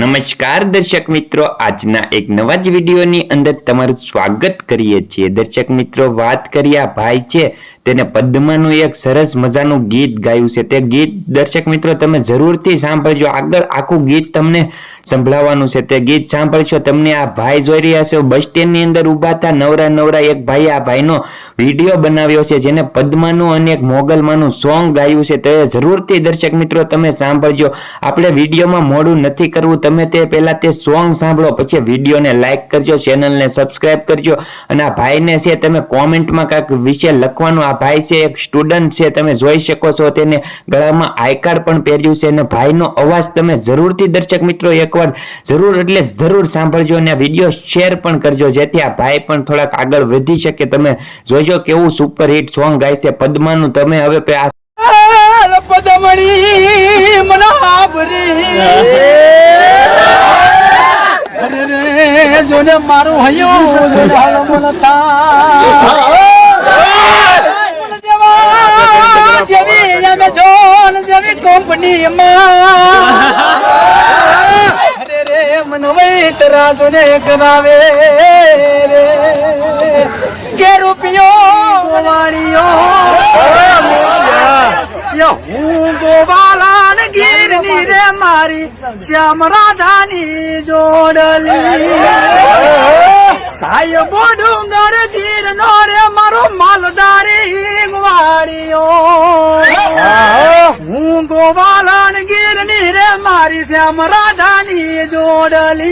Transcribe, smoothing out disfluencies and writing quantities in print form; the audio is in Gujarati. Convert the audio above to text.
નમસ્કાર દર્શક મિત્રો, આજના એક નવા જ વિડીયોની અંદર તમારું સ્વાગત કરીએ છીએ। દર્શક મિત્રો, વાત કરીએ આ ભાઈ છે તેને પદ્માનું એક સરસ મજાનું ગીત ગાયું છે। તે ગીત દર્શક મિત્રો તમે જરૂરથી સાંભળજો, આગળ આખું ગીત તમને સંભળાવવાનું છે। તે ગીત સાંભળશો તમને આ ભાઈ જોઈ રહ્યા છો બસ સ્ટેન્ડની અંદર ઊભા હતા નવરા એક ભાઈ આ ભાઈનો વિડીયો બનાવ્યો છે જેને પદ્માનું અને એક મોગલમાંનું સોંગ ગાયું છે। તે જરૂરથી દર્શક મિત્રો તમે સાંભળજો। આપણે વિડીયોમાં મોડું નથી કરવું, તમે તે પહેલા તે સોંગ સાંભળો પછી વિડીયોને લાઈક કરજો, ચેનલને સબસ્ક્રાઇબ કરજો અને આ ભાઈને છે તમે કોમેન્ટમાં કાંઈક વિશે લખવાનું। આ ભાઈ છે એક સ્ટુડન્ટ છે, તમે જોઈ શકો છો તેને ગળામાં આઈ કાર્ડ પણ પહેર્યું છે અને ભાઈનો અવાજ તમે જરૂરથી દર્શક મિત્રો એકવાર જરૂર એટલે જરૂર સાંભળજો અને વિડીયો શેર પણ કરજો જેથી આ ભાઈ પણ થોડાક આગળ વધી શકે। તમે જોજો કેવું સુપર હિટ સોંગ ગાય છે પદ્માનું। તમે હવે પદમણી મને હાબરી જોને મારું હયું જોને હાલો બોલતા જેવી અમે જોન જેવી કંપની માં રે મનવઈ તરા જોને કરાવે રે કે રૂપિયો વાણીયો હું ગોવાલાન ગીરની રે મારી શ્યામ રાધાની જોડલી સાહેબો ડુંગર ગીર નો રે મારો માલધારી વાળીયો હું ગોવાલાન ગીરની રે મારી શ્યામ રાધાની જોડલી